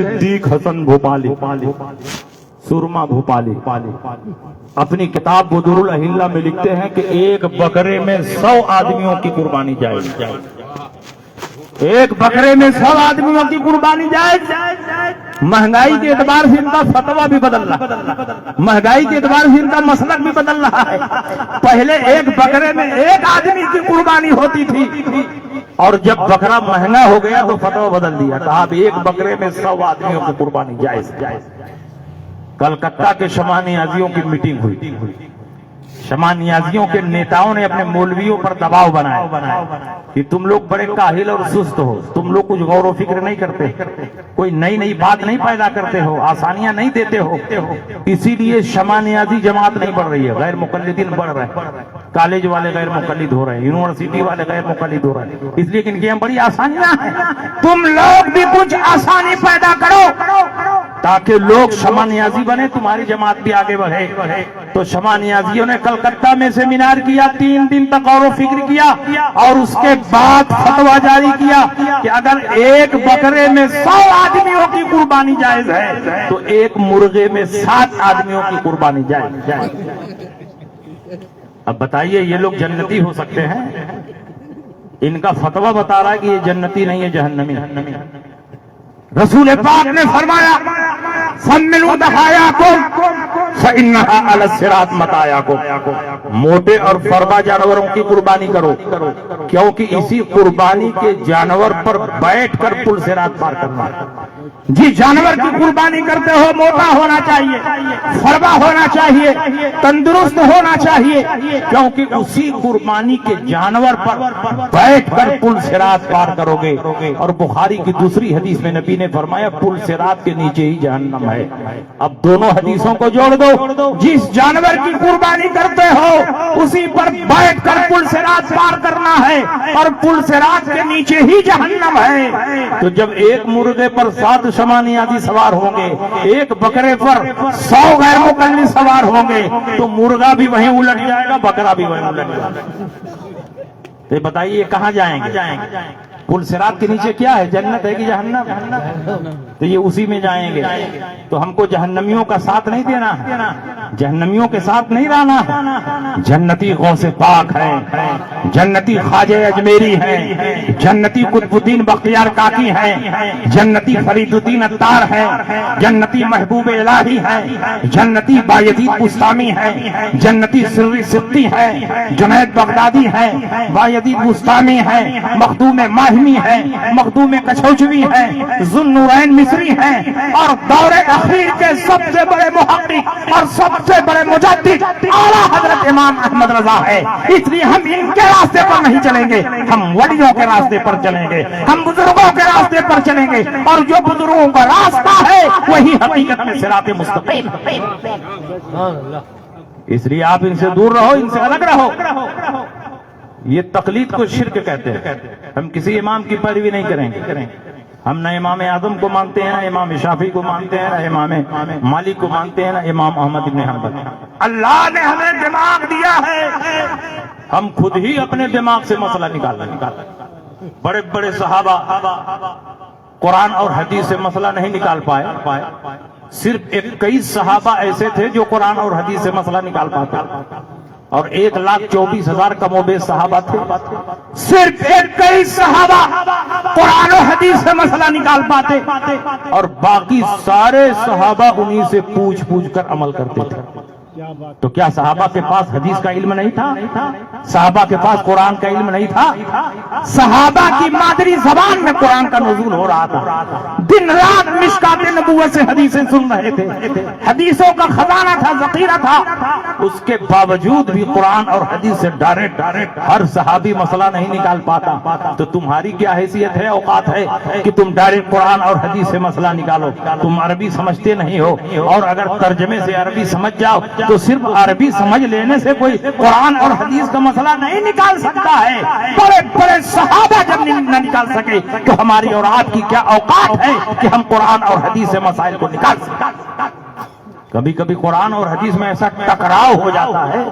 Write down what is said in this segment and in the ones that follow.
صدیق حسن بھوپالی، سرما بھوپالی، اپنی کتاب بدور الاہلہ میں لکھتے ہیں کہ ایک بکرے میں 100 آدمیوں کی قربانی جائز، ایک بکرے میں 100 آدمیوں کی قربانی جائز۔ مہنگائی کے اعتبار سے ان کا فتویٰ بھی بدل رہا، مہنگائی کے اعتبار سے ان کا مسلک بھی بدل رہا ہے۔ پہلے ایک بکرے میں ایک آدمی کی قربانی ہوتی تھی، اور جب بکرا مہنگا ہو گیا تو فتویٰ بدل دیا، کہا اب ایک بکرے میں 100 آدمیوں کی قربانی جائز۔ کلکتہ کے شمع نیازیوں کی میٹنگ ہوئی، شمع نیازیوں کے نیتاؤں نے اپنے مولویوں پر دباؤ بنایا کہ تم لوگ بڑے کاہل اور سست ہو، تم لوگ کچھ غور و فکر نہیں کرتے، کوئی نئی بات نہیں پیدا کرتے ہو، آسانیاں نہیں دیتے ہو، اسی لیے شمع نیازی جماعت نہیں بڑھ رہی ہے، غیر مقلدین بڑھ رہے ہیں، کالج والے غیر مقلد ہو رہے ہیں، یونیورسٹی والے غیر مقلد ہو رہے ہیں، اس لیے کہ ان کی بڑی آسانیاں ہیں، تم لوگ بھی کچھ آسانی پیدا کرو تاکہ لوگ شمع نیازی بنے، تمہاری جماعت بھی آگے بڑھے۔ تو شمع نیازیوں نے کلکتہ میں سیمینار کیا، 3 دن تک غور و فکر کیا، اور اس کے بعد فتویٰ جاری کیا کہ اگر ایک بکرے میں 100 آدمیوں کی قربانی جائز ہے تو ایک مرغے میں 7 آدمیوں کی قربانی جائز۔ اب بتائیے یہ لوگ جنتی ہو سکتے ہیں؟ ان کا فتویٰ بتا رہا ہے کہ یہ جنتی نہیں ہے، جہنمی۔ رسول پاک نے فرمایا سمنوا ضحایاکم فإنها علی الصراط مطایاکم، موٹے اور فربا جانوروں کی قربانی کرو، کیونکہ اسی قربانی کے جانور پر بیٹھ کر پل صراط پار کرنا ہے۔ جس جانور کی قربانی کرتے ہو موٹا ہونا چاہیے، فربا ہونا چاہیے، تندرست ہونا چاہیے، کیونکہ اسی قربانی کے جانور پر بیٹھ کر پل صراط پار کرو گے۔ اور بخاری کی دوسری حدیث میں نبی نے فرمایا پل صراط کے نیچے ہی جہنم ہے۔ اب دونوں حدیثوں کو جوڑ دو، جس جانور کی قربانی کرتے ہو اسی پر بیٹھ کر پل صراط پار کرنا ہے، اور پل صراط کے نیچے ہی جہنم ہے۔ تو جب ایک مرغے پر 7 شمع نیازی سوار ہوں گے، ایک بکرے پر 100 غیر مقلد سوار ہوں گے، تو مرغا بھی وہیں الٹ جائے گا، بکرا بھی وہیں الٹ جائے گا۔ تو بتائیے کہاں جائیں گے؟ پل صراط کے نیچے کیا ہے؟ جنت ہے کہ جہنم؟ تو یہ اسی میں جائیں گے۔ تو ہم کو جہنمیوں کا ساتھ نہیں دینا ہے، جہنمیوں کے ساتھ نہیں رہنا ہے۔ جنتی غوث پاک ہیں، جنتی خواجہ اجمیری ہیں، جنتی قطب الدین بختیار کاکی ہیں، جنتی فرید الدین عطار ہیں، جنتی محبوب الہی ہیں، جنتی بایزید بستامی ہیں، جنتی سری سبتی ہیں، جنید بغدادی ہیں، بایزید بستامی ہیں، مخدوم ماہمی ہیں، مخدوم کچھوچوی ہیں، ذوالنورین مصری ہیں، اور دور اخیر کے سب سے بڑے محقق اور سب سے بڑے مجدد اعلیٰ حضرت امام احمد رضا ہے۔ اس لیے ہم ان کے راستے پر نہیں چلیں گے، ہم ولیوں کے راستے پر چلیں گے، ہم بزرگوں کے راستے پر چلیں گے، اور جو بزرگوں کا راستہ ہے وہی حقیقت میں صراط مستقیم۔ اس لیے آپ ان سے دور رہو، ان سے الگ رہو۔ یہ تقلید کو شرک کہتے ہیں۔ ہم کسی امام کی پیروی نہیں کریں گے، ہم نہ امام اعظم کو مانتے ہیں، نہ امام شافعی کو مانتے ہیں، نہ امام مالک کو مانتے ہیں، نہ امام احمد بن حنبل۔ اللہ نے ہمیں دماغ دیا ہے، ہم خود ہی اپنے دماغ سے مسئلہ نکالنا۔ بڑے بڑے صحابہ قرآن اور حدیث سے مسئلہ نہیں نکال پائے، صرف 21 صحابہ ایسے تھے جو قرآن اور حدیث سے مسئلہ نکال پاتے، اور 1,24,000 کم و بیش صحابہ تھے، صرف 21 صحابہ قرآن و حدیث سے مسئلہ نکال پاتے، اور باقی سارے صحابہ انہی سے پوچھ پوچھ کر عمل کرتے تھے۔ تو کیا صحابہ کے پاس حدیث کا علم نہیں تھا؟ صحابہ کے پاس قرآن کا علم نہیں تھا؟ صحابہ کی مادری زبان میں قرآن کا نزول ہو رہا تھا، دن رات مشکات نبوت سے حدیثیں سن رہے تھے، حدیثوں کا خزانہ تھا، ذخیرہ تھا۔ اس کے باوجود بھی قرآن اور حدیث سے ڈائریکٹ ہر صحابی مسئلہ نہیں نکال پاتا۔ تو تمہاری کیا حیثیت ہے، اوقات ہے کہ تم ڈائریکٹ قرآن اور حدیث سے مسئلہ نکالو؟ تم عربی سمجھتے نہیں ہو، اور اگر ترجمے سے عربی سمجھ جاؤ تو صرف عربی سمجھ لینے سے کوئی قرآن اور حدیث کا مسئلہ نہیں نکال سکتا ہے۔ بڑے بڑے صحابہ جب نہ نکال سکے تو ہماری اور آپ کی کیا اوقات ہے کہ ہم قرآن اور حدیث سے مسائل کو نکال سکیں؟ کبھی کبھی قرآن اور حدیث میں ایسا ٹکراؤ ہو جاتا ہے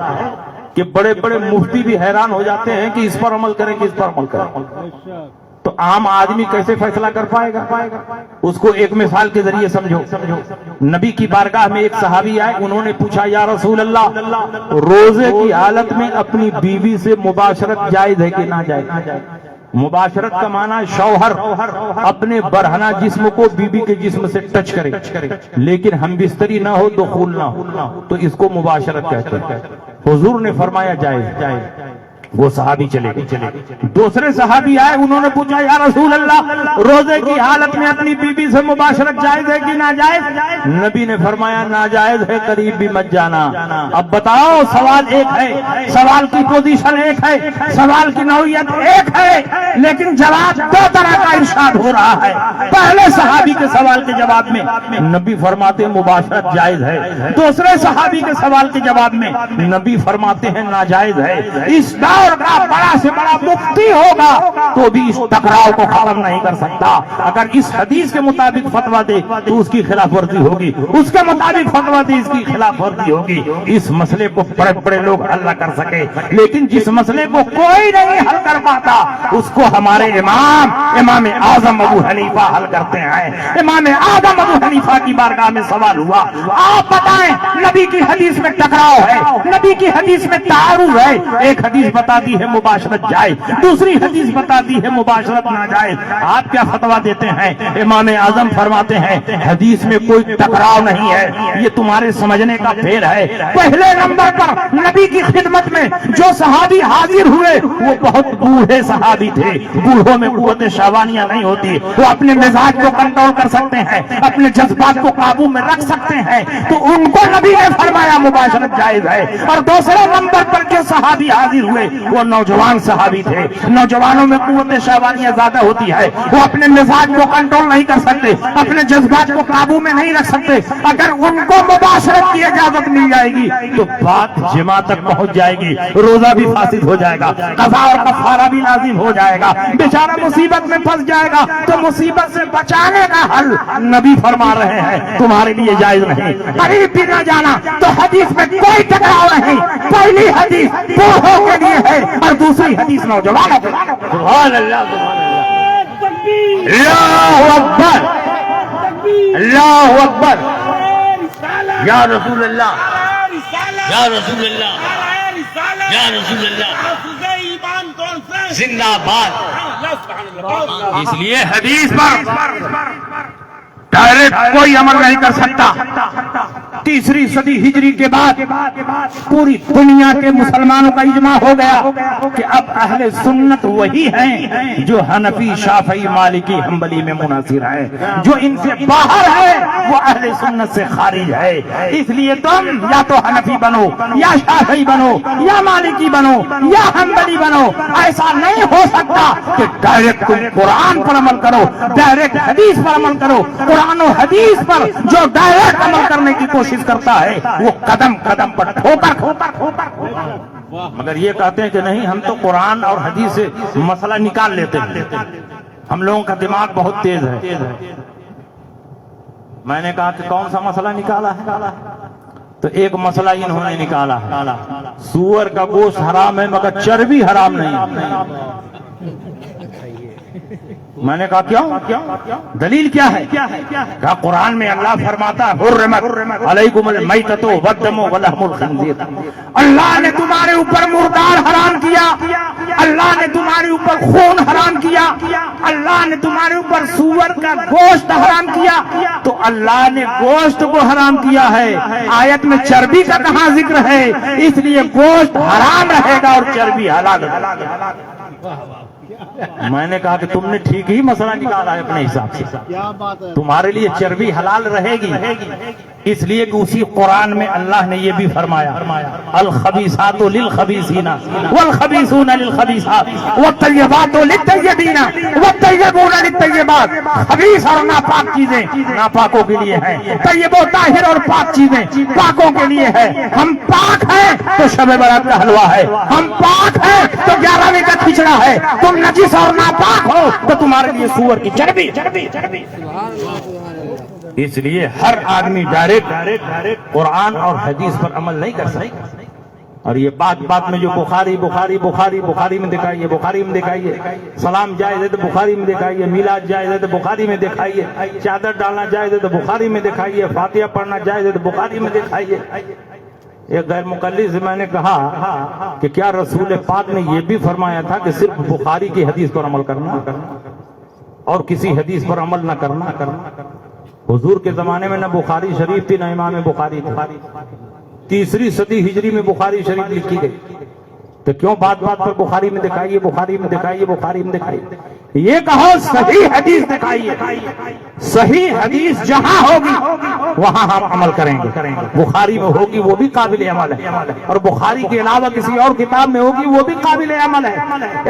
کہ بڑے بڑے مفتی بھی حیران ہو جاتے ہیں کہ اس پر عمل کریں کہ اس پر عمل کریں۔ تو عام آدمی کیسے فیصلہ کر پائے گا؟ اس کو ایک مثال کے ذریعے سمجھو. نبی کی بارگاہ میں ایک صحابی آئے, انہوں نے پوچھا یا رسول اللہ روزے کی حالت میں اپنی بیوی سے مباشرت جائز ہے کہ ناجائز؟ مباشرت کا معنی شوہر اپنے برہنہ جسم کو بیوی کے جسم سے ٹچ کرے لیکن ہم بستری نہ ہو دخول نہ ہو, تو اس کو مباشرت کہتے ہیں. حضور نے فرمایا جائز. وہ صحابی چلے گئے. دوسرے صحابی آئے, انہوں نے پوچھا یا رسول اللہ روزے کی حالت میں اپنی بیوی سے مباشرت جائز ہے کہ ناجائز؟ نبی نے فرمایا ناجائز ہے, قریب بھی مت جانا. اب بتاؤ, سوال ایک ہے, سوال کی پوزیشن ایک ہے, سوال کی نوعیت ایک ہے, لیکن جواب دو طرح کا ارشاد ہو رہا ہے. پہلے صحابی کے سوال کے جواب میں نبی فرماتے مباشرت جائز ہے, دوسرے صحابی کے سوال کے جواب میں نبی فرماتے ہیں ناجائز ہے. اس اور کا بڑا سے بڑا مفتی ہوگا تو بھی اس ٹکراؤ کو ختم نہیں کر سکتا. اگر اس حدیث کے مطابق فتویٰ دے تو اس کی خلاف ورزی ہوگی, اس کے مطابق فتویٰ دے اس کی خلاف ورزی ہوگی. اس مسئلے کو بڑے بڑے لوگ حل نہ کر سکے, لیکن جس مسئلے کو کوئی نہیں حل کر پاتا اس کو ہمارے امام اعظم ابو حنیفہ حل کرتے ہیں. امام اعظم ابو حنیفہ کی بارگاہ میں سوال ہوا, آپ بتائیں نبی کی حدیث میں ٹکراؤ ہے, نبی کی حدیث میں تعارض ہے. ایک حدیث بتاتی ہے مباشرت جائز, دوسری حدیث بتاتی ہے مباشرت ناجائز. آپ کیا فتویٰ دیتے ہیں؟ امام اعظم فرماتے ہیں حدیث میں کوئی ٹکراؤ نہیں ہے, یہ تمہارے سمجھنے کا پھیر ہے. پہلے نمبر پر نبی کی خدمت میں جو صحابی حاضر ہوئے وہ بہت بوڑھے صحابی تھے. بوڑھوں میں قوت شہوانیہ نہیں ہوتی, وہ اپنے مزاج کو کنٹرول کر سکتے ہیں, اپنے جذبات کو قابو میں رکھ سکتے ہیں, تو ان کو نبی نے فرمایا مباشرت جائز ہے. اور دوسرے نمبر پر جو صحابی حاضر ہوئے وہ نوجوان صحابی تھے. نوجوانوں میں قوت شہوانیہ زیادہ ہوتی ہے, وہ اپنے مزاج کو کنٹرول نہیں کر سکتے, اپنے جذبات کو قابو میں نہیں رکھ سکتے. اگر ان کو مباشرت کی اجازت مل جائے گی تو بات جماع تک پہنچ جائے گی, روزہ بھی فاسد ہو جائے گا, قضا اور کفارہ بھی لازم ہو جائے گا, بیچارہ مصیبت میں پھنس جائے گا. تو مصیبت سے بچانے کا حل نبی فرما رہے ہیں تمہارے لیے جائز نہیں, قریب بھی نہ جانا. تو حدیث میں کوئی ٹکراؤ نہیں, پہلی حدیث بوڑھوں کے لیے ہے اور دوسری حدیث نوجوانوں کے لیے. سبحان اللہ, اللہ اکبر, اللہ اکبر, یا رسول اللہ, یا رسول اللہ, یا رسول اللہ, زندہ باد. اس لیے حدیث پر ڈائریکٹ کوئی عمل نہیں کر سکتا. تیسری صدی ہجری کے بعد پوری دنیا کے مسلمانوں کا اجماع ہو گیا کہ اب اہل سنت وہی ہیں جو حنفی, شافعی, مالکی, حنبلی میں منحصر ہے. جو ان سے باہر ہے وہ اہل سنت سے خارج ہے. اس لیے تم یا تو حنفی بنو, یا شافعی بنو, یا مالکی بنو, یا حنبلی بنو. ایسا نہیں ہو سکتا کہ ڈائریکٹ تم قرآن پر عمل کرو, ڈائریکٹ حدیث پر عمل کرو. قرآن و حدیث پر جو ڈائریکٹ عمل کرنے کی کوشش کرتا ہے وہ قدم قدم پر ٹھوکر, مگر یہ کہتے ہیں کہ نہیں ہم تو قرآن اور حدیث سے مسئلہ نکال لیتے ہیں. ہم لوگوں کا دماغ بہت تیز ہے. میں نے کہا کہ کون سا مسئلہ نکالا ہے؟ تو ایک مسئلہ انہوں نے نکالا ہے, سور کا گوشت حرام ہے مگر چربی حرام نہیں. میں نے کہا کیوں, دلیل کیا ہے؟ کہا قرآن میں اللہ فرماتا ہے حرمت علیکم المیتۃ والدم ولحم الخنزیر. اللہ نے تمہارے اوپر مردار حرام کیا, اللہ نے تمہارے اوپر خون حرام کیا, اللہ نے تمہارے اوپر سور کا گوشت حرام کیا. تو اللہ نے گوشت کو حرام کیا ہے, آیت میں چربی کا کہاں ذکر ہے؟ اس لیے گوشت حرام رہے گا اور چربی حلال رہے. میں نے کہا کہ تم نے ٹھیک ہی مسئلہ نکالا ہے اپنے حساب سے. تمہارے لیے چربی حلال رہے گی اس لیے کہ اسی قرآن میں اللہ نے یہ بھی فرمایا الخبیثات للخبیثین والخبیثون للخبیثات والطیبات للطیبین والطیبون للطیبات. خبیث اور ناپاک چیزیں ناپاکوں کے لیے ہیں, طیب و طاہر اور پاک چیزیں پاکوں کے لیے ہے. ہم پاک ہیں تو شب برات کا حلوہ ہے, ہم پاک ہیں تو 11ویں کا کھچڑا ہے. تم نجس اور ناپاک ہو تو تمہارے لیے سور کی چربی. اس لیے ہر آدمی ڈائریکٹ قرآن اور حدیث پر عمل نہیں کر سکتا. اور یہ بات بات میں جو بخاری بخاری بخاری بخاری میں دکھائیے، بخاری میں دکھائیے، سلام جائز ہے تو بخاری میں دکھائیے، میلاد جائز ہے تو بخاری میں دکھائیے، چادر ڈالنا جائز ہے تو بخاری میں دکھائیے، فاتحہ پڑھنا جائز ہے تو بخاری میں دکھائیے۔ ایک غیر مقلد سے میں نے کہا کہ کیا رسول پاک نے یہ بھی فرمایا تھا کہ صرف بخاری کی حدیث پر عمل کرنا اور کسی حدیث پر عمل نہ کرنا؟ حضور کے زمانے میں نہ بخاری شریف تھی نہ امام بخاری تھی، 3 صدی ہجری میں بخاری شریف لکھی گئی، تو کیوں بات بات پر بخاری میں دکھائیے، بخاری میں دکھائیے، بخاری میں دکھائیے؟ یہ کہو صحیح حدیث دکھائیے، صحیح حدیث جہاں ہوگی وہاں ہم عمل کریں گے، بخاری میں ہوگی وہ بھی قابل عمل ہے، اور بخاری کے علاوہ کسی اور کتاب میں ہوگی وہ بھی قابل عمل ہے۔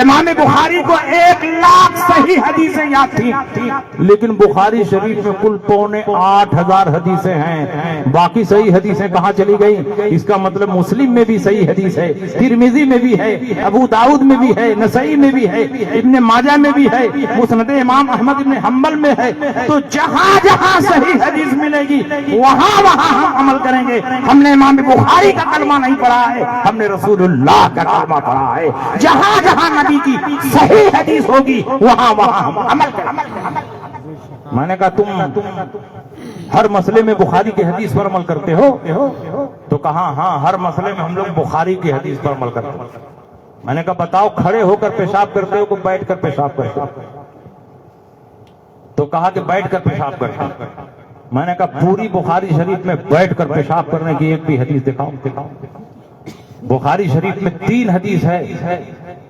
امام بخاری کو 1,00,000 صحیح حدیثیں یاد تھیں، لیکن بخاری شریف میں کل 8,500 حدیثیں ہیں، باقی صحیح حدیثیں کہاں چلی گئی؟ اس کا مطلب مسلم میں بھی صحیح حدیث ہے، ترمذی میں بھی ہے، ابو داؤد میں بھی ہے، نسائی میں بھی ہے، ابن ماجہ میں بھی ہے، مسند امام احمد بن حنبل میں ہے، تو جہاں جہاں صحیح حدیث ملے گی وہاں وہاں ہم عمل کریں گے۔ ہم نے امام بخاری کا کلمہ نہیں پڑھا ہے، ہم نے رسول اللہ کا کلمہ پڑھا ہے۔ جہاں جہاں نبی کی صحیح حدیث ہوگی وہاں وہاں ہم عمل کریں گے۔ میں نے کہا تم ہر مسئلے میں بخاری کی حدیث پر عمل کرتے ہو؟ تو کہا ہاں، ہر مسئلے میں ہم لوگ بخاری کی حدیث پر عمل کرتے ہیں۔ میں نے کہا بتاؤ کھڑے ہو کر پیشاب کرتے ہو کہ بیٹھ کر پیشاب کرتے ہو؟ تو کہا کہ بیٹھ کر پیشاب کرتے ہو۔ میں نے کہا پوری بخاری شریف میں بیٹھ کر پیشاب کرنے کی ایک بھی حدیث دکھاؤ۔ بخاری شریف میں 3 حدیث ہے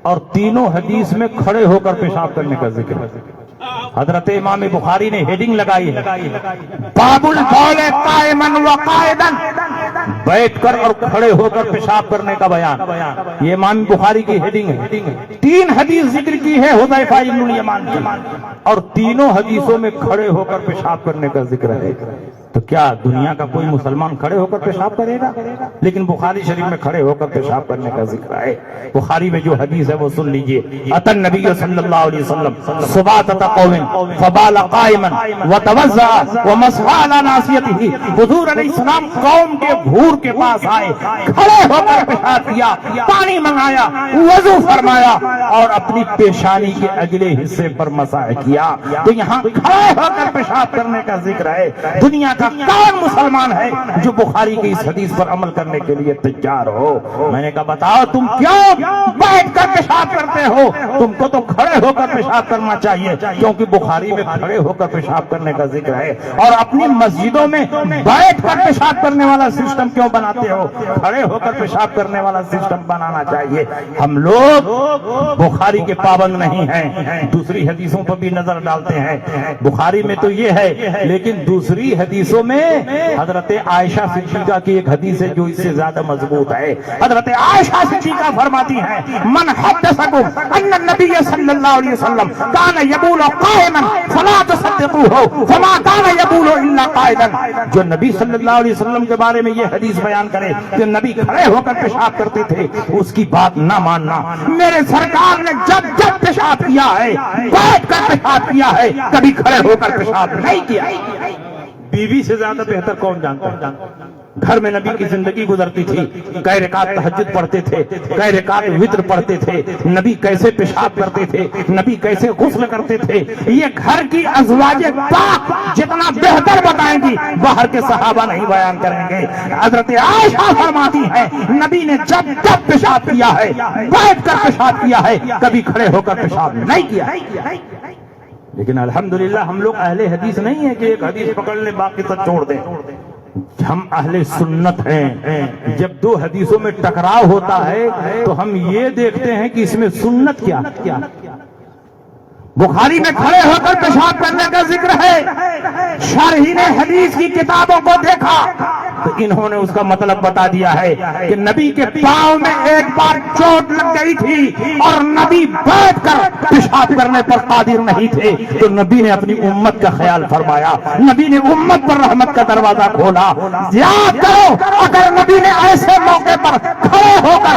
اور تینوں حدیث میں کھڑے ہو کر پیشاب کرنے کا ذکر ہے۔ حضرت امام بخاری نے ہیڈنگ لگائی ہے، باب البول قائما وقائدا، بیٹھ کر اور کھڑے ہو کر پیشاب کرنے کا بیان، یہ امام بخاری کی ہیڈنگ ہے۔ 3 حدیث ذکر کی ہے حذیفہ ابن الیمان کی، اور تینوں حدیثوں میں کھڑے ہو کر پیشاب کرنے کا ذکر ہے۔ تو کیا دنیا کا کوئی مسلمان کھڑے ہو کر پیشاب کرے گا؟ لیکن بخاری شریف میں کھڑے ہو کر پیشاب کرنے کا ذکر ہے۔ بخاری میں جو حدیث ہے وہ سن لیجئے، اتى النبی صلی اللہ علیہ وسلم سباتۃ قوم فبال قائما وتوضأ ومسح على ناصیتہ، حضور علیہ السلام قوم کے بھور کے پاس آئے، کھڑے ہو کر پیشاب کیا، پانی منگایا، وضو فرمایا اور اپنی پیشانی کے اگلے حصے پر مسح کیا۔ تو یہاں کھڑے ہو کر پیشاب کرنے کا ذکر ہے۔ دنیا کا کون مسلمان ہے جو بخاری کی اس حدیث پر عمل کرنے کے لیے تیار ہو؟ میں نے کہا بتاؤ تم کیوں بیٹھ کر پیشاب کرتے ہو؟ تم کو تو کھڑے ہو کر پیشاب کرنا چاہیے، کیونکہ بخاری میں کھڑے ہو کر پیشاب کرنے کا ذکر ہے، اور اپنی مسجدوں میں بیٹھ کر پیشاب کرنے والا سسٹم کیوں بناتے ہو؟ کھڑے ہو کر پیشاب کرنے والا سسٹم بنانا چاہیے۔ ہم لوگ بخاری کے پابند نہیں ہیں، دوسری حدیثوں پر بھی نظر ڈالتے ہیں۔ بخاری میں تو یہ ہے، لیکن دوسری حدیثوں میں حضرت عائشہ صدیقہ کی ایک حدیث ہے جو اس سے زیادہ مضبوط ہے۔ حضرت عائشہ صدیقہ فرماتی ہیں من حدثکم ان النبی صلی اللہ علیہ وسلم کان یبول قائما فلا تصدقوه فما کان یبول الا قائدا، جو نبی صلی اللہ علیہ وسلم کے بارے میں یہ حدیث بیان کرے کہ نبی کھڑے ہو کر پیشاب کرتے تھے، اس کی بات نہ ماننا۔ میرے سرکار نے جب جب پیشاب کیا ہے بیٹھ کر پیشاب کیا ہے، کبھی کھڑے ہو کر پیشاب نہیں کیا۔ بیوی سے زیادہ بہتر کون جانتا ہے؟ گھر میں نبی کی زندگی گزرتی تھی، کئی رکعت تہجد پڑھتے تھے، کئی رکعت وتر پڑھتے تھے، نبی کیسے پیشاب کرتے تھے، نبی کیسے غسل کرتے تھے، یہ گھر کی ازواج پاک جتنا بہتر بتائیں گی باہر کے صحابہ نہیں بیان کریں گے۔ حضرت عائشہ فرماتی ہے نبی نے جب جب پیشاب کیا ہے بیٹھ کر پیشاب کیا ہے، کبھی کھڑے ہو کر پیشاب نہیں کیا۔ لیکن الحمدللہ ہم لوگ اہل حدیث نہیں ہیں کہ ایک حدیث پکڑ لیں باقی سب چھوڑ دیں، ہم اہل سنت ہیں۔ جب 2 حدیثوں میں ٹکراؤ ہوتا ہے تو ہم یہ دیکھتے ہیں کہ اس میں سنت کیا۔ بخاری میں کھڑے ہو کر پیشاب کرنے کا ذکر ہے، شارحین حدیث کی کتابوں کو دیکھا تو انہوں نے اس کا مطلب بتا دیا ہے کہ نبی کے پاؤں میں ایک بار چوٹ لگ گئی تھی اور نبی بیٹھ کر پیشاب کرنے پر قادر نہیں تھے، تو نبی نے اپنی امت کا خیال فرمایا، نبی نے امت پر رحمت کا دروازہ کھولا۔ یاد کرو اگر نبی نے ایسے موقع پر کھڑے ہو کر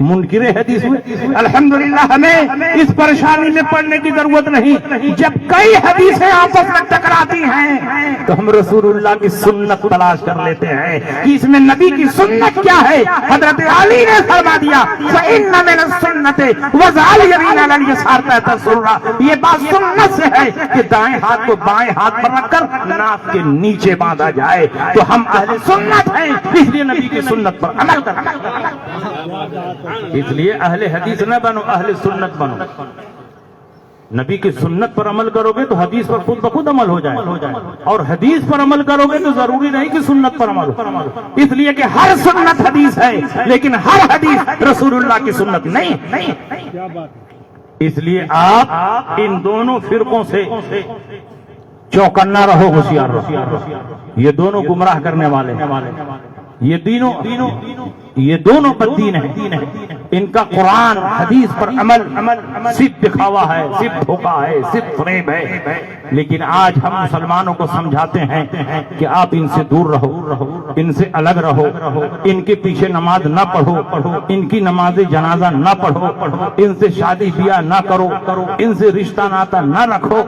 منکر حدیث ہوئے۔ الحمدللہ ہمیں اس پریشانی میں پڑنے کی ضرورت نہیں۔ جب کئی حدیثیں آپس میں ٹکراتی ہیں تو ہم رسول اللہ کی سنت تلاش کر لیتے ہیں کہ اس میں نبی کی سنت کیا ہے۔ حضرت علی نے فرما دیا فَإِنَّ مِنَ السُّنَّةِ وَزَالِ يَمِينَ عَلَى الْيَسَارِ تَحْتَ السُّرَّةِ، یہ بات سنت سے ہے کہ دائیں ہاتھ کو بائیں ہاتھ پر رکھ کر ناف کے نیچے باندھا جائے۔ تو ہم اہل سنت ہیں، اس لیے نبی کی سنت پر عمل کرنا، اس لیے اہل حدیث نہ بنو، اہل سنت بنو۔ نبی کی سنت پر عمل کرو گے تو حدیث پر خود بخود عمل ہو جائے، اور حدیث پر عمل کرو گے تو ضروری نہیں کہ سنت پر عمل ہو، اس لیے کہ ہر سنت حدیث ہے لیکن ہر حدیث رسول اللہ کی سنت نہیں۔ اس لیے آپ ان دونوں فرقوں سے چوکنا رہو، ہوشیار رہو۔ یہ دونوں گمراہ کرنے والے، یہ دونوں بددین ہیں۔ ان کا قرآن حدیث پر عمل صرف دکھاوا ہے، صرف دھوکا ہے، صرف فریب ہے۔ لیکن آج ہم مسلمانوں کو سمجھاتے ہیں کہ آپ ان سے دور رہو، ان سے الگ رہو، ان کے پیچھے نماز نہ پڑھو، ان کی نماز جنازہ نہ پڑھو، ان سے شادی بیاہ نہ کرو، ان سے رشتہ ناتا نہ رکھو۔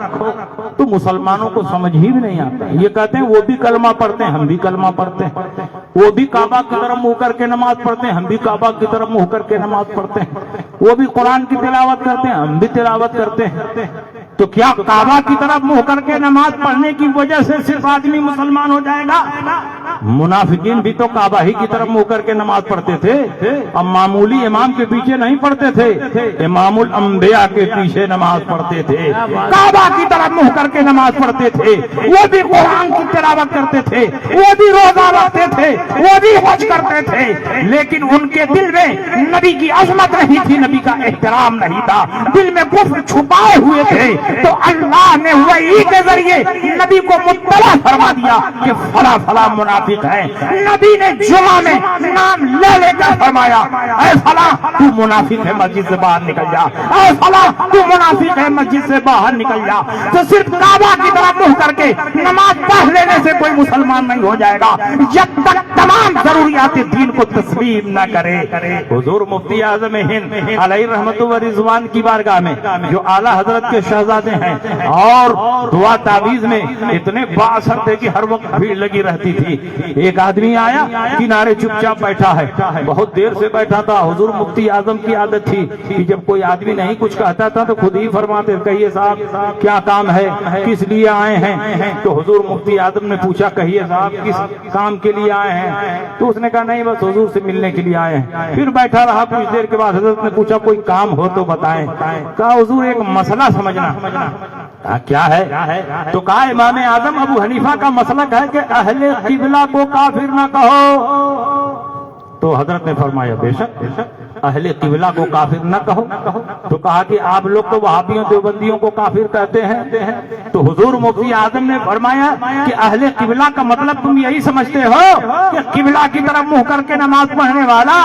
تو مسلمانوں کو سمجھ ہی بھی نہیں آتا۔ یہ کہتے ہیں وہ بھی کلمہ پڑھتے ہیں، ہم بھی کلمہ پڑھتے ہیں، وہ بھی کعبہ کی طرف منہ کر کے نماز پڑھتے ہیں، ہم بھی کعبہ کی طرف منہ کر کے نماز پڑھتے ہیں، وہ بھی قرآن کی تلاوت کرتے ہیں، ہم بھی تلاوت کرتے ہیں۔ تو کیا کعبہ کی طرف منہ کر کے نماز پڑھنے کی وجہ سے صرف آدمی مسلمان ہو جائے گا؟ منافقین بھی تو کعبہ ہی کی طرف منہ کر کے نماز پڑھتے تھے، اب معمولی امام کے پیچھے نہیں پڑھتے تھے، امام الانبیاء کے پیچھے نماز پڑھتے تھے، کعبہ کی طرف منہ کر کے نماز پڑھتے تھے، وہ بھی قرآن کی تلاوت کرتے تھے، وہ بھی روزہ رکھتے تھے، وہ بھی حج کرتے تھے، لیکن ان کے دل میں نبی کی عظمت نہیں تھی، نبی کا احترام نہیں تھا، دل میں کفر چھپائے ہوئے تھے۔ تو اللہ نے وحی کے ذریعے نبی کو مطلع فرما دیا کہ فلاں فلاں منافق ہے۔ نبی نے جمعہ میں نام لے لے کر فرمایا اے فلاں تو منافق ہے، مسجد سے باہر نکل جا، اے فلاں تو منافق ہے، مسجد سے باہر نکل جا۔ تو صرف کعبہ کی طرف منہ کر کے نماز پڑھ لینے سے کوئی مسلمان نہیں ہو جائے گا جب تک تمام ضروریات دین کو تسلیم نہ کرے۔ حضور مفتی اعظم ہند علیہ رحمت و رضوان کی بارگاہ میں جو اعلیٰ حضرت کے شہزادے ہیں اور دعا تعویذ میں اتنے بااثر تھے کہ ہر وقت بھیڑ لگی رہتی تھی۔ ایک آدمی آیا کنارے چپ چاپ بیٹھا ہے، بہت دیر سے بیٹھا تھا۔ حضور مفتی اعظم کی عادت تھی کہ جب کوئی آدمی نہیں کچھ کہتا تھا تو خود ہی فرماتے کہیے صاحب کیا کام ہے، کس لیے آئے ہیں؟ تو حضور مفتی اعظم نے پوچھا کہیے صاحب کس کام کے لیے آئے ہیں؟ تو اس نے کہا نہیں بس حضور سے ملنے کے لیے آئے ہیں۔ پھر بیٹھا رہا، کچھ دیر کے بعد حضرت نے پوچھا کوئی کام ہو تو بتائیں۔ کہا حضور ایک مسئلہ سمجھنا۔ کیا ہے؟ تو کہا امام اعظم ابو حنیفہ کا مسلک ہے کہ اہل قبلہ کو کافر نہ کہو۔ تو حضرت نے فرمایا بے شک اہل قبلہ کو کافر نہ کہو۔ تو کہا کہ آپ لوگ تو وہابیوں دیوبندیوں کو کافر کہتے ہیں۔ تو حضور مفتی اعظم نے فرمایا کہ اہل قبلہ کا مطلب تم یہی سمجھتے ہو کہ قبلہ کی طرف منہ کر کے نماز پڑھنے والا؟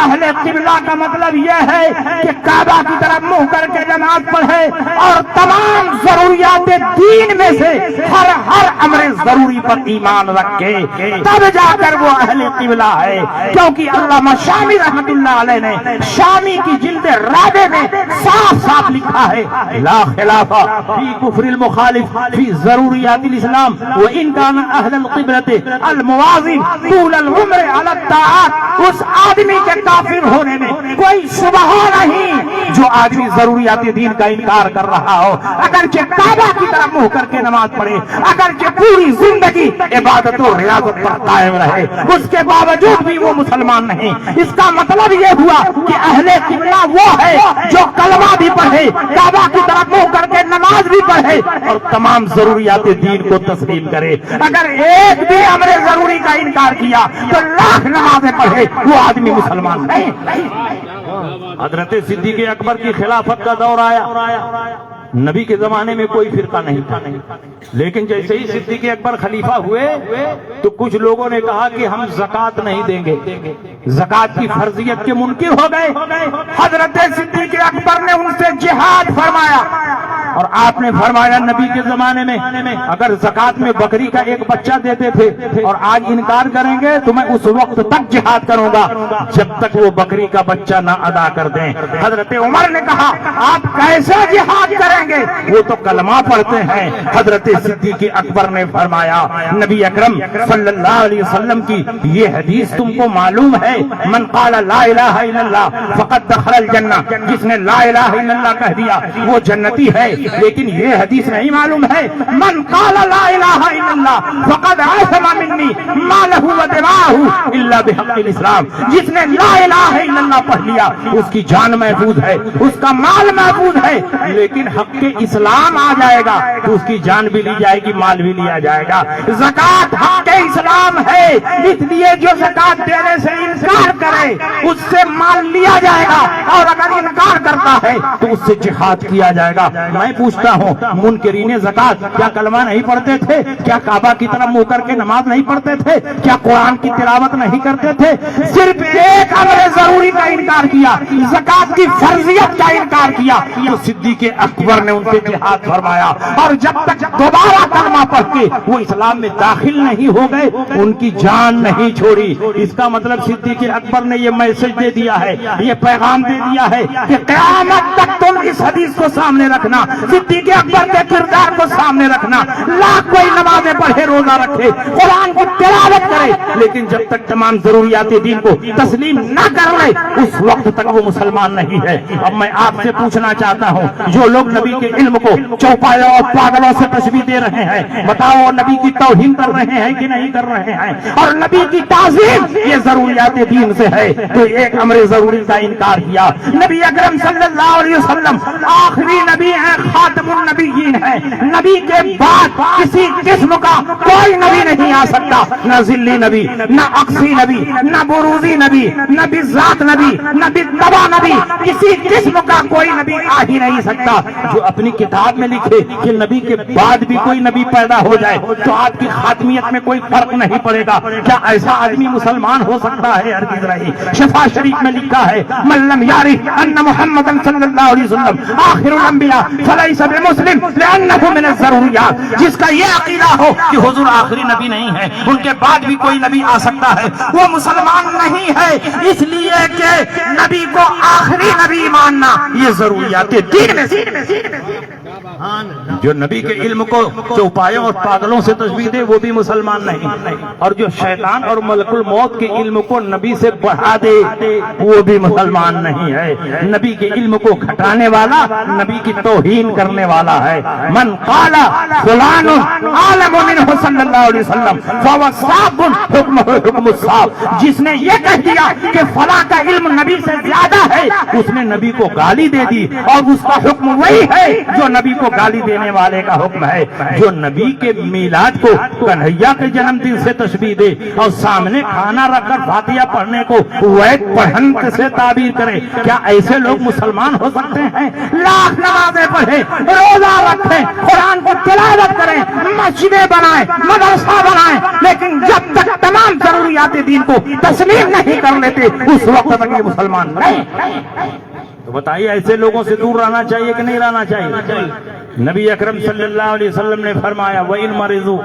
اہل قبلہ کا مطلب یہ ہے کہ کعبہ کی طرف منہ کر کے نماز پڑھے اور تمام ضروریات دین میں سے ہر امر ضروری پر ایمان رکھے، تب جا کر وہ اہل قبلہ ہے۔ کیونکہ علامہ شامی رحمت اللہ علیہ نے شامی کی جلد رابع میں صاف صاف لکھا ہے لا خلاف فی کفر المخالف فی ضروریات الاسلام وان کان اہل القبلة المواظب طول العمر علی الطاعات۔ اس آدمی کے کافر ہونے میں کوئی شبہ نہیں جو آدمی ضروریات دین کا انکار کر رہا ہو، اگرچہ کعبہ کی طرف منہ کر کے نماز پڑھے، اگرچہ پوری زندگی عبادت و ریاضت پر قائم رہے، اس کے باوجود بھی وہ مسلمان نہیں۔ اس کا مطلب یہ ہوا کہ اہل قبلہ وہ ہے جو کلمہ بھی پڑھے، کعبہ کی طرف منہ کر کے نماز بھی پڑھے اور تمام ضروریات دین کو تسلیم کرے۔ اگر ایک بھی امر ضروری کا انکار کیا تو لاکھ نمازیں پڑھے، وہ آدمی مسلمان نہیں۔ حضرت صدیق اکبر کی خلافت کا دور آیا، نبی کے زمانے میں کوئی فرقہ نہیں تھا، لیکن جیسے ہی صدیق اکبر خلیفہ ہوئے تو کچھ لوگوں نے کہا کہ ہم زکوٰۃ نہیں دیں گے، زکوٰۃ کی فرضیت کے منکر ہو گئے۔ حضرت صدیق اکبر نے ان سے جہاد فرمایا، اور آپ نے فرمایا نبی کے زمانے میں اگر زکوٰۃ میں بکری کا ایک بچہ دیتے تھے اور آج انکار کریں گے تو میں اس وقت تک جہاد کروں گا جب تک وہ بکری کا بچہ نہ ادا کر دیں۔ حضرت عمر نے کہا آپ کیسے جہاد کریں گے، وہ تو کلمہ پڑھتے ہیں۔ حضرت صدیق اکبر نے فرمایا نبی اکرم صلی اللہ علیہ وسلم کی یہ حدیث تم کو معلوم ہے، من قال لا الہ الا اللہ فقد دخل الجنہ، جس نے لا الہ الا اللہ کہہ دیا وہ جنتی ہے، لیکن یہ حدیث نہیں معلوم ہے من قال لا الہ الا اللہ فقد عصم منی مالہ و دماءہ الا بحق الاسلام، جس نے لا الہ الا اللہ پڑھ لیا اس کی جان محفوظ ہے، اس کا مال محفوظ ہے، لیکن حق کے اسلام آ جائے گا تو اس کی جان بھی لی جائے گی، مال بھی لیا جائے گا۔ زکوٰۃ حق کے اسلام ہے، اس لیے جو زکوٰۃ دینے سے انکار کرے اس سے مال لیا جائے گا، اور اگر انکار کرتا ہے تو اس سے جہاد کیا جائے گا۔ میں پوچھتا ہوں منکرین زکوٰۃ کیا کلمہ نہیں پڑھتے تھے؟ کیا کعبہ کی طرف منہ کر کے نماز نہیں پڑھتے تھے؟ کیا قرآن کی تلاوت نہیں کرتے تھے؟ صرف ایک امر ضروری کا انکار کیا، زکوٰۃ کی فرضیت کا انکار کیا، تو صدیق اکبر نے ان سے جہاد فرمایا، اور جب تک دوبارہ کلمہ پڑھ کے وہ اسلام میں داخل نہیں ہو گئے ان کی جان نہیں چھوڑی۔ اس کا مطلب صدیق اکبر نے یہ میسج دے دیا ہے، یہ پیغام دے دیا ہے کہ قیامت تک تم اس حدیث کو سامنے رکھنا، صدیق اکبر کے کردار کو سامنے رکھنا۔ لاکھ کوئی نمازیں پڑھے، روزہ رکھے، قرآن کی تلاوت کرے، لیکن جب تک تمام ضروریات دین کو تسلیم نہ کر لے اس وقت تک وہ مسلمان نہیں ہے۔ اب میں آپ سے پوچھنا چاہتا ہوں جو لوگ نبی کے علم کو چوپایوں اور پاگلوں سے تشبیہ دے رہے ہیں، بتاؤ نبی کی توہین کر رہے ہیں کہ نہیں کر رہے ہیں؟ اور نبی کی تعظیم یہ ضروریات دین سے ہے تو ایک امر ضروری کا انکار کیا۔ نبی اکرم صلی اللہ علیہ وسلم آخری نبی ہیں، خاتم النبیین ہیں، نبی کے بعد کسی قسم کا کوئی نبی نہیں آ سکتا، نہ ذلی نبی، نہ اقصی نبی، نہ بروزی نبی، نہ بذات نبی، نہ بالطبع نبی، کسی قسم کا کوئی نبی آ ہی نہیں سکتا۔ جو اپنی کتاب میں لکھے کہ نبی کے بعد بھی کوئی نبی پیدا ہو جائے تو آپ کی خاتمیت میں کوئی فرق نہیں پڑے گا، کیا ایسا آدمی مسلمان ہو سکتا ہے؟ ہرگز نہیں۔ شفا شریف میں لکھا ہے من لم یعرف ان محمد صلی اللہ علیہ وسلم آخر الانبیاء فلیس بمسلم لانہ من الضروریات، جس کا یہ عقیدہ ہو کہ حضور آخری نبی نہیں ہے، ان کے بعد بھی کوئی نبی آ سکتا ہے، وہ مسلمان نہیں ہے، اس لیے کہ نبی کو آخری نبی ماننا یہ ضروریات دین میں سے۔ جو نبی کے علم کو چوپایوں اور پاگلوں سے تشبیہ دے وہ بھی مسلمان نہیں، اور جو شیطان اور ملک الموت کے علم کو نبی سے بڑھا دے وہ بھی مسلمان نہیں ہے۔ نبی کے علم کو گھٹانے والا نبی کی توہین کرنے والا ہے۔ من قال فلان عالم منہ صلی اللہ علیہ وسلم فهو صاب حکمہ حکم الصاب، جس نے یہ کہہ دیا کہ فلاں کا علم نبی سے زیادہ ہے اس نے نبی کو گالی دے دی، اور اس کا حکم وہی ہے جو نبی کو گالی دینے والے کا حکم ہے۔ جو نبی کے میلاد کو کنہیا کے جنم دن سے تشبیہ دے اور سامنے کھانا رکھ کر فاتحہ پڑھنے کو وید پڑھن سے تعبیر کرے، کیا ایسے لوگ مسلمان ہو سکتے ہیں؟ لاکھ نمازیں پڑھے، روزہ رکھیں، قرآن کو تلاوت کریں، مسجدیں بنائیں، مدرسہ بنائیں، لیکن جب تک تمام ضروریات دین کو تسلیم نہیں کر لیتے اس وقت تک یہ مسلمان نہیں۔ تو بتائیے ایسے لوگوں سے دور رہنا چاہیے کہ نہیں رہنا چاہیے؟ نبی اکرم صلی اللہ علیہ وسلم نے فرمایا وَإِن مَرِضُوا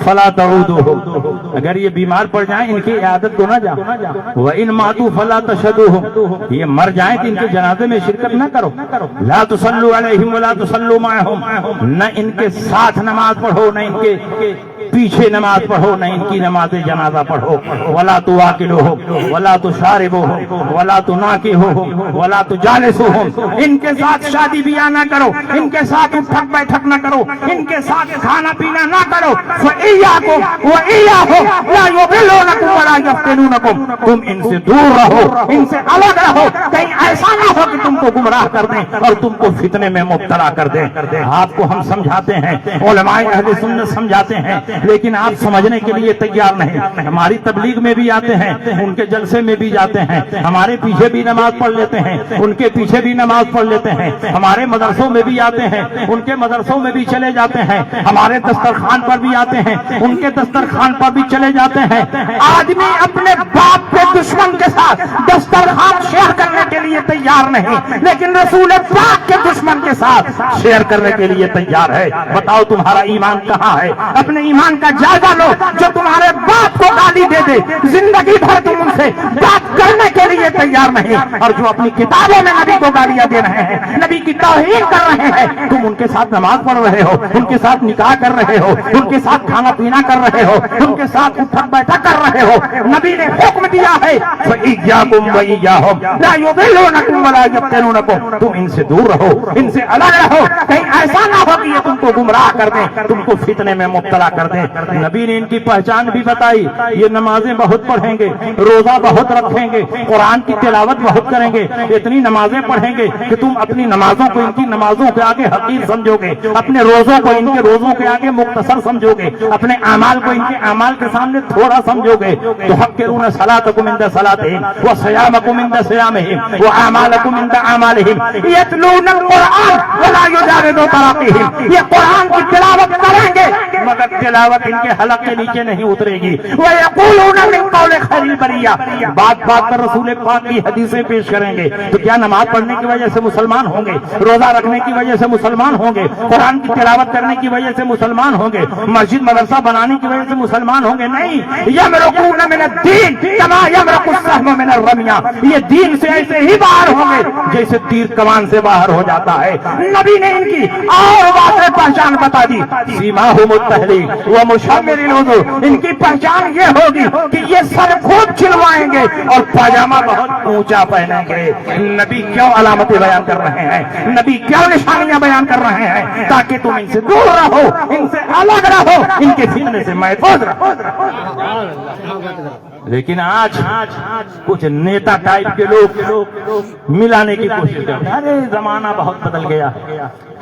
فَلَا تَعُودُوهُمْ، اگر یہ بیمار پڑ جائیں ان کی عیادت کو نہ جاؤ۔ وَإِن مَاتُوا فَلَا تَشْهَدُوهُمْ، یہ مر جائیں تو ان کے جنازے میں شرکت نہ کرو۔ لَا تُصَلُّوا عَلَيْهِمْ وَلَا تُصَلُّوا مَعَهُمْ، نہ ان کے ساتھ نماز پڑھو، نہ ان کے پیچھے نماز پڑھو، نہ ان کی نماز جنازہ پڑھو۔ وَلَا تُوَاكِلُوهُمْ وَلَا تُشَارِبُوهُمْ وَلَا تُنَاكِحُوهُمْ وَلَا تُجَالِسُوهُمْ، ان کے ساتھ شادی بیاہ نہ کرو، ان کے ساتھ اٹھک بیٹھک نہ کرو، ان کے ساتھ کھانا پینا نہ کرو۔ فَإِيَّاكُمْ وَإِيَّاهُمْ لَا يُضِلُّونَكُمْ وَلَا يَفْتِنُونَكُمْ، تم ان سے دور رہو، ان سے الگ رہو، کہیں ایسا نہ ہو کہ تم کو گمراہ کر دیں اور تم کو فتنے میں مبتلا کر دیں. آپ کو ہم سمجھاتے ہیں, علماء اہل سنت سمجھاتے ہیں, لیکن آپ سمجھنے کے لیے تیار نہیں. ہماری تبلیغ میں بھی آتے ہیں, ان کے جلسے میں بھی جاتے ہیں, ہمارے پیچھے بھی نماز پڑھ لیتے ہیں, ان کے پیچھے بھی نماز پڑھ لیتے ہیں, ہمارے مدرسوں میں بھی آتے ہیں, ان کے مدرسوں میں بھی چلے جاتے ہیں, ہمارے دسترخوان پر بھی آتے ہیں, ان کے دسترخوان پر بھی چلے جاتے ہیں. آدمی اپنے باپ کے دشمن کے ساتھ دسترخوان شیئر کرنے کے لیے تیار نہیں, لیکن رسول پاک کے دشمن کے ساتھ شیئر کرنے کے لیے تیار ہے. بتاؤ تمہارا ایمان کہاں ہے؟ اپنے ایمان کا جائزہ لو. جو تمہارے باپ کو گالی دے دے, زندگی بھر تم ان سے بات کرنے کے لیے تیار نہیں, اور جو اپنی کتابوں میں نبی کو گالیاں دے رہے ہیں, نبی کی توہین کر رہے ہیں, تم ان کے ساتھ نماز پڑھ رہے ہو, ان کے ساتھ نکاح کر رہے ہو, ان کے ساتھ کھانا پینا کر رہے ہو, ان کے ساتھ اٹھک بیٹھک کر رہے ہو. نبی نے حکم دیا ہے فَإِيَّاكُمْ وَإِيَّاهُمْ لَا يُضِلُّونَكُمْ وَلَا يَفْتِنُونَكُمْ. تم ان سے دور رہو, ان سے الگ رہو, کہیں ایسا نہ ہو کہ یہ تم کو گمراہ کر دیں, تم کو فتنے میں مبتلا کر دیں. نبی نے ان کی پہچان بھی بتائی, یہ نمازیں بہت پڑھیں گے, روزہ بہت رکھیں گے, قرآن کی تلاوت بہت کریں گے, اتنی نمازیں پڑھیں گے کہ تم اپنی نمازوں کو ان کی نمازوں کے آگے حقیر سمجھو گے, اپنے روزوں کو ان کے روزوں کے آگے مختصر سمجھو گے, اپنے اعمال کو ان کے اعمال کے سامنے تھوڑا سمجھو گے. تحقرون صلاتکم عند صلاتہم وصیامکم عند صیامہم واعمالکم عند اعمالہم یتلون القرآن ولا یجاوز تراقیہم. یہ قرآن کی تلاوت کریں گے مگر تلاوت ان کے حلق کے نیچے نہیں اترے گی. وَيَقُولُونَ مِن قَوْلِ خَيْرِ الْبَرِيَّةِ. بات بات پر رسول پاک کی حدیثیں پیش کریں گے. تو کیا نماز پڑھنے کی وجہ سے مسلمان ہوں گے, روزہ رکھنے کی وجہ سے مسلمان ہوں گے, قرآن کی تلاوت کرنے کی وجہ سے مسلمان ہوں گے, مسجد مدرسہ بنانے کی وجہ سے مسلمان ہوں گے؟ نہیں. یمرقون من الدین کما یمرق السهم من الرمیہ. یہ دین سے ایسے ہی باہر ہوں گے جیسے تیر کمان سے باہر ہو جاتا ہے. نبی نے ان کی اور واضح پہچان بتا دی. سیماہم التحلیق ومشمر الوضوء. ان کی پہچان یہ ہوگی کہ یہ سر خوب چھلوائیں گے اور پاجامہ بہت اونچا پہنیں گے. نبی کیوں علامتیں بیان کر رہے ہیں, نبی کیوں نشانیاں بیان کر رہے ہیں؟ تاکہ تم ان سے دور رہو, ان سے الگ رہو, ان کے فتنے سے محفوظ رہو. لیکن آج کچھ نیتا ٹائپ کے لوگ ملانے کی کوشش کرتے ہیں. ارے زمانہ بہت بدل گیا,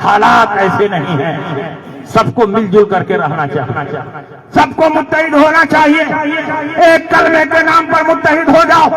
حالات ایسے نہیں ہیں. سب کو مل جل کر کے رہنا چاہیے, سب کو متحد ہونا چاہیے. ایک کلمے کے نام پر متحد ہو جاؤ,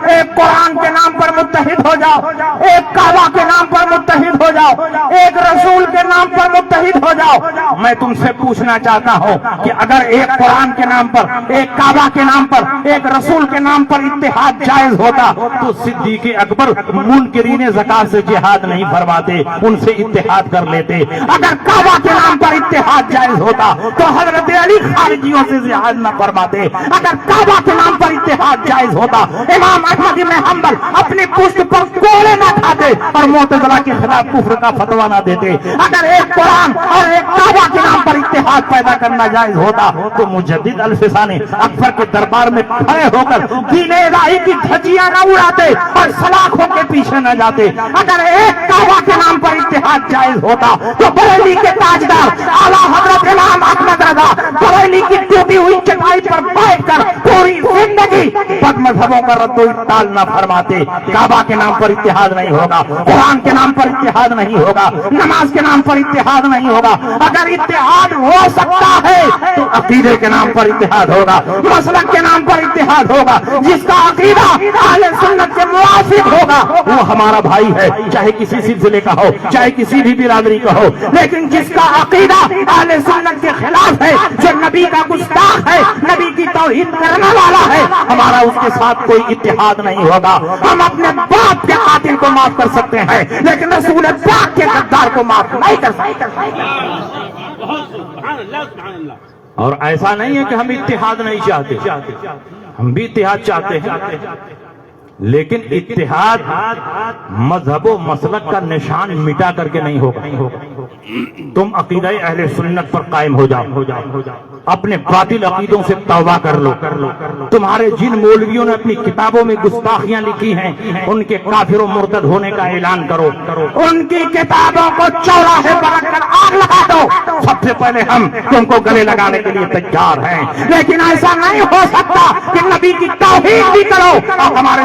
ایک قرآن کے نام پر متحد ہو جاؤ, ایک کعبہ کے نام پر متحد ہو جاؤ, ایک رسول کے نام پر متحد ہو جاؤ. میں تم سے پوچھنا چاہتا ہوں کہ اگر ایک قرآن کے نام پر, ایک کعبہ کے نام پر, ایک رسول کے نام پر اتحاد جائز ہوتا تو صدیق اکبر منکرین زکات سے جہاد نہیں فرماتے, ان سے اتحاد کر لیتے. اگر کعبہ کے نام پر اتحاد جائز ہوتا تو حضرت علی خارجیوں سے جہاد نہ فرماتے. اگر کعبہ کے نام پر اتحاد جائز ہوتا امام احمد بن حنبل اپنی پشت پر کوڑے نہ کھاتے اور معتزلہ کے خلاف کفر کا فتویٰ نہ دیتے. اگر ایک قرآن اور ایک کعبہ کے نام پر اتحاد پیدا کرنا جائز ہوتا تو مجدد الفسانی اکبر کے دربار میں کھڑے ہو کر دین الہی کی دھجیاں نہ اڑاتے اور سلاخوں کے پیچھے نہ جاتے. اگر ایک کعبہ کے نام پر اتحاد جائز ہوتا تو بریلی کے تاجدار اعلیٰ حضرت امام احمد رضا بریلی کی ٹوٹی ہوئی چٹائی پر بیٹھ کر پوری زندگی بد مذہبوں کا رد و ابطال نہ فرماتے. کعبہ کے نام پر اتحاد نہیں ہوگا, قرآن کے نام پر اتحاد نہیں ہوگا, نماز کے نام پر اتحاد نہیں ہوگا. اگر اتحاد ہو سکتا ہے تو عقیدے کے نام پر اتحاد ہوگا, مسلک کے نام پر اتحاد ہوگا. جس کا عقیدہ اہل سنت کے موافق ہوگا وہ ہمارا بھائی ہے, چاہے کسی سلسلے کا ہو, چاہے کسی بھی برادری کا ہو. لیکن جس کا عقیدہ اہل سنت کے خلاف ہے, جو نبی کا گستاخ ہے, نبی کی توہین کرنے والا ہے, ہمارا اس کے ساتھ کوئی اتحاد نہیں ہوگا. ہم اپنے باپ کے قاتل کو معاف کر سکتے ہیں لیکن رسول پاک کے غدار کو معاف نہیں کر سکتے. اور ایسا نہیں ہے کہ ہم اتحاد نہیں چاہتے, ہم بھی اتحاد چاہتے ہیں, لیکن اتحاد مذہب و مسلک کا نشان مٹا کر کے نہیں ہوگا. تم عقیدہ اہل سنت پر قائم ہو جاؤ, اپنے باطل عقیدوں سے توبہ کر لو. تمہارے جن مولویوں نے اپنی کتابوں میں گستاخیاں لکھی ہیں ان کے کافر و مرتد ہونے کا اعلان کرو, ان کی کتابوں کو چوراہے پر رکھ کر آگ لگا دو. سب سے پہلے ہم تم کو گلے لگانے کے لیے تیار ہیں, لیکن ایسا نہیں ہو سکتا کہ نبی کی توہین بھی کرو اور ہمارے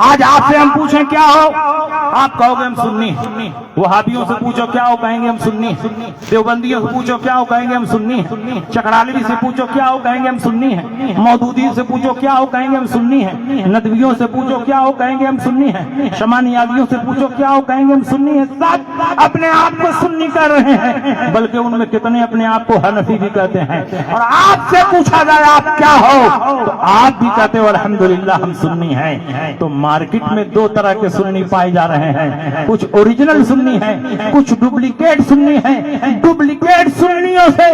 آج آپ سے ہم پوچھیں کیا ہو، آپ کہو گے ہم سنی، وہابیوں سے پوچھو کیا ہو، کہیں گے ہم سنی، دیوبندیوں سے پوچھو کیا ہو، کہیں گے ہم سنی، چکرالوی سے پوچھو کیا ہو، کہیں گے ہم سنی ہیں، مودودی سے پوچھو کیا ہو، کہیں گے ہم سنی ہیں، ندویوں سے پوچھو کیا ہو، کہیں گے ہم سنی ہیں، شمانیادیوں سے پوچھو کیا ہو، کہیں گے ہم سنی ہیں۔ سب اپنے آپ کو سنی کر رہے ہیں، بلکہ ان میں کتنے اپنے آپ کو حنفی بھی کہتے ہیں۔ اور آپ سے پوچھا جائے آپ کیا ہو تو آپ بھی کہتے ہو الحمدللہ ہم سنی ہیں۔ تو مارکیٹ میں دو طرح کے سنی پائے جا رہے ہیں، کچھ اوریجنل سنی ہیں، کچھ ڈپلیکیٹ سنی ہیں۔ ڈپلیکیٹ سنیوں سے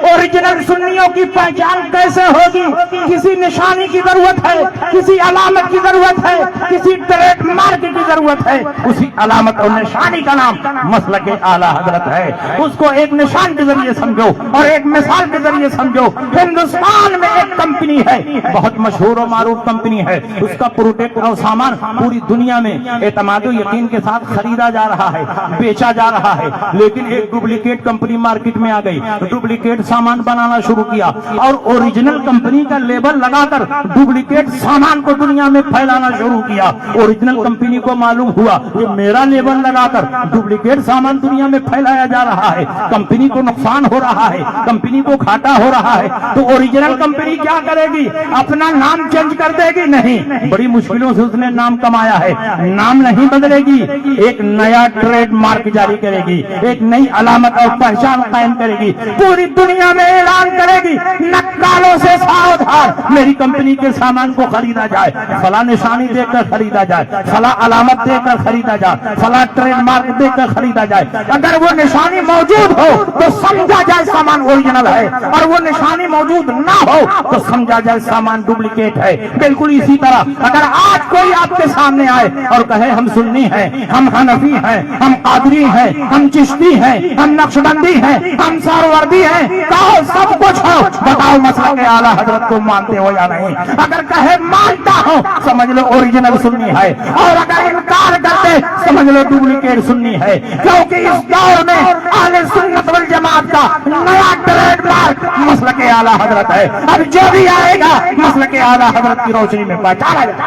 اوریجنل سنیوں کی پہچان کیسے ہوگی؟ کسی نشانی کی ضرورت ہے، کسی علامت کی ضرورت ہے، کسی ٹریڈ مارک کی ضرورت ہے۔ اسی علامت اور نشانی کا نام مسلک اعلیٰ حضرت ہے۔ اس کو ایک نشان کے ذریعے سمجھو اور ایک مثال کے ذریعے سمجھو۔ ہندوستان میں ایک کمپنی ہے، بہت مشہور و معروف کمپنی ہے، اس کا پروڈکٹ اور سامان پوری دنیا میں اعتماد و یقین کے ساتھ خریدا جا رہا ہے، بیچا جا رہا ہے، لیکن ایک ڈپلیکیٹ کمپنی مارکیٹ میں آ گئی، ڈپلیکیٹ سامان بنانا شروع کیا اور اوریجنل کمپنی کا لیبل لگا کر ڈپلیکیٹ سامان کو دنیا میں پھیلانا شروع کیا۔ اوریجنل کمپنی کو معلوم ہوا کہ میرا لیبل لگا کر ڈپلیکیٹ سامان دنیا میں پھیلایا جا رہا ہے، کمپنی کو نقصان ہو رہا ہے، کمپنی کو گھاٹا ہو رہا ہے۔ تو اوریجنل کمپنی کیا کرے گی؟ اپنا نام چینج کر دے گی؟ نہیں، بڑی مشکلوں سے اس نے نام کمایا ہے، نام نہیں بدلے گی، ایک نیا ٹریڈ مارک جاری کرے گی، ایک نئی علامت اور پہچان قائم کرے گی، پوری دنیا میں اعلان کرے گی نکالوں سے ساودھان، میری کمپنی کے سامان کو خریدا جائے، فلاں نشانی دے کر خریدا جائے، فلاں علامت دے کر خریدا جائے، فلاں ٹریڈ مارک دے کر خریدا جائے۔ اگر وہ نشانی موجود ہو تو سمجھا جائے سامان اوریجنل ہے، اور وہ نشانی موجود نہ ہو تو سمجھا جائے سامان ڈپلیکیٹ ہے۔ بالکل اسی طرح اگر آج کوئی آپ کے سامنے آئے اور کہے ہم سنی ہیں، ہم حنفی ہیں، ہم قادری ہیں، ہم چشتی ہیں، ہم نقشبندی ہیں، ہم سہروردی ہیں، کہو سب کچھ ہو، بتاؤ مسلک اعلیٰ حضرت کو مانتے ہو یا نہیں؟ اگر کہے مانتا ہو سمجھ لو اوریجنل سنی ہے، اور اگر انکار کرتے سمجھ لو ڈپلیکیٹ سنی ہے، کیونکہ اس دور میں اہل سنت والجماعت کا نیا ٹریڈ مارک مسلک اعلیٰ حضرت ہے۔ اب جو بھی آئے گا مسلک اعلیٰ حضرت کی روشنی میں پہچانا جائے۔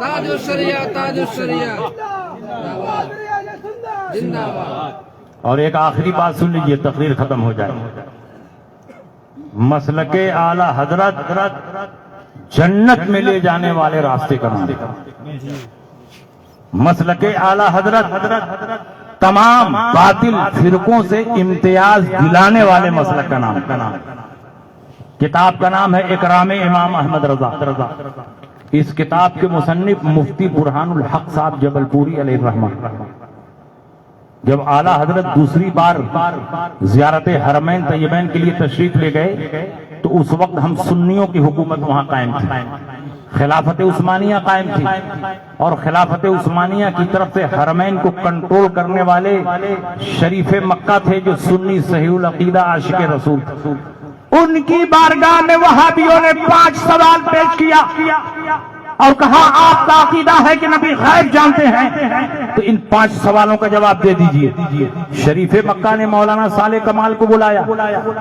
تاج الشریعہ، تاج الشریعہ زندہ باد۔ اور ایک آخری بات سن لیجئے، تقریر ختم ہو جائے۔ مسلک اعلیٰ حضرت جنت میں لے جانے والے راستے کا نام۔ مسلک اعلیٰ حضرت تمام باطل فرقوں سے امتیاز دلانے والے مسلک کا نام۔ کتاب کا نام ہے اکرام امام احمد رضا۔ اس کتاب کے مصنف مفتی برہان الحق صاحب جبل پوری علیہ الرحمہ جب اعلیٰ حضرت دوسری بار زیارت حرمین طیبین کے لیے تشریف لے گئے تو اس وقت ہم سنیوں کی حکومت وہاں قائم تھی، خلافت عثمانیہ قائم تھی، اور خلافت عثمانیہ کی طرف سے حرمین کو کنٹرول کرنے والے شریف مکہ تھے جو سنی صحیح العقیدہ عاشق رسول تھے۔ ان کی بارگاہ میں وہابیوں نے 5 سوال پیش کیا اور کہا آپ کا عقیدہ ہے کہ نبی غیب جانتے ہیں، تو ان 5 سوالوں کا جواب دے دیجئے۔ شریف مکہ نے مولانا صالح کمال کو بلایا،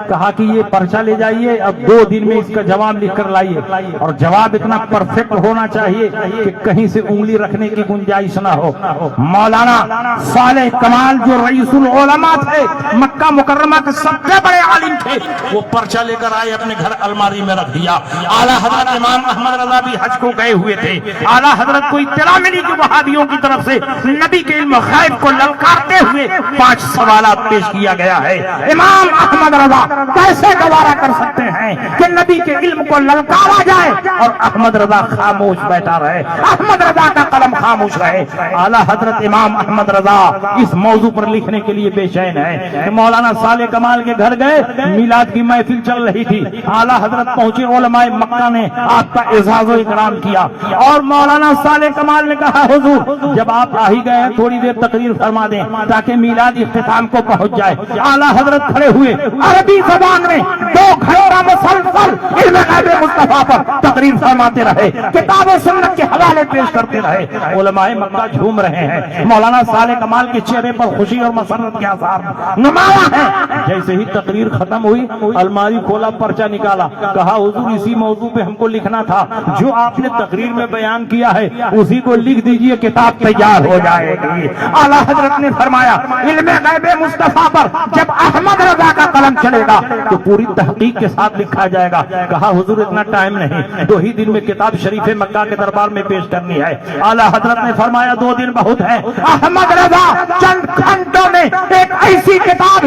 کہا کہ یہ پرچہ لے جائیے، اب 2 دن میں اس کا جواب لکھ کر لائیے، اور جواب اتنا پرفیکٹ ہونا چاہیے کہ کہیں سے انگلی رکھنے کی گنجائش نہ ہو۔ مولانا صالح کمال جو رئیس العلماء تھے، مکہ مکرمہ کے سب سے بڑے عالم تھے، وہ پرچہ لے کر آئے، اپنے گھر الماری میں رکھ دیا۔ اعلیٰ حضرت امام احمد رضا بھی حج کو گئے ہوئے تھے، اعلیٰ حضرت کو اطلاع ملی کہ وہابیوں کی طرف سے نبی کے علم غیب کو للکارتے ہوئے 5 سوالات پیش کیا گیا ہے۔ امام احمد رضا کیسے گوارا کر سکتے ہیں کہ نبی کے علم کو للکارا جائے اور احمد رضا خاموش بیٹھا رہے، احمد رضا کا قلم خاموش رہے؟ اعلیٰ حضرت امام احمد رضا اس موضوع پر لکھنے کے لیے بے چین ہے کہ مولانا صالح کمال کے گھر گئے، میلاد کی محفل چل رہی تھی، اعلیٰ حضرت پہنچے، علماء مکہ نے آپ کا اعزاز و اکرام کیا، اور مولانا صالح کمال نے کہا حضور جب آپ آ ہی گئے ہیں تھوڑی دیر تقریر فرما دیں تاکہ میلاد اختتام کو پہنچ جائے۔ اعلیٰ حضرت کھڑے ہوئے، عربی زبان میں 2 گھنٹہ مسلسل علم غیب مصطفیٰ پر تقریر فرماتے رہے، کتاب و سنت کے حوالے پیش کرتے رہے۔ علماء مکہ جھوم رہے ہیں، مولانا صالح کمال کے چہرے پر خوشی اور مسرت کے آثار نمایاں ہیں۔ جیسے ہی تقریر ختم ہوئی، الماری کھولا، پرچہ نکالا، کہا حضور اسی موضوع پہ ہم کو لکھنا تھا، جو آپ نے تقریر میں بیان کیا ہے اسی کو لکھ دیجئے، کتاب تیار ہو جائے گی۔ اعلیٰ حضرت نے فرمایا علم غیب مصطفیٰ پر جب احمد رضا کا قلم چلے گا تو پوری تحقیق کے ساتھ لکھا جائے گا۔ کہا حضور اتنا ٹائم نہیں، 2 ہی دن میں کتاب شریف مکہ کے دربار میں پیش کرنی ہے۔ اعلیٰ حضرت نے فرمایا 2 دن بہت ہے، احمد رضا چند گھنٹوں میں ایک ایسی کتاب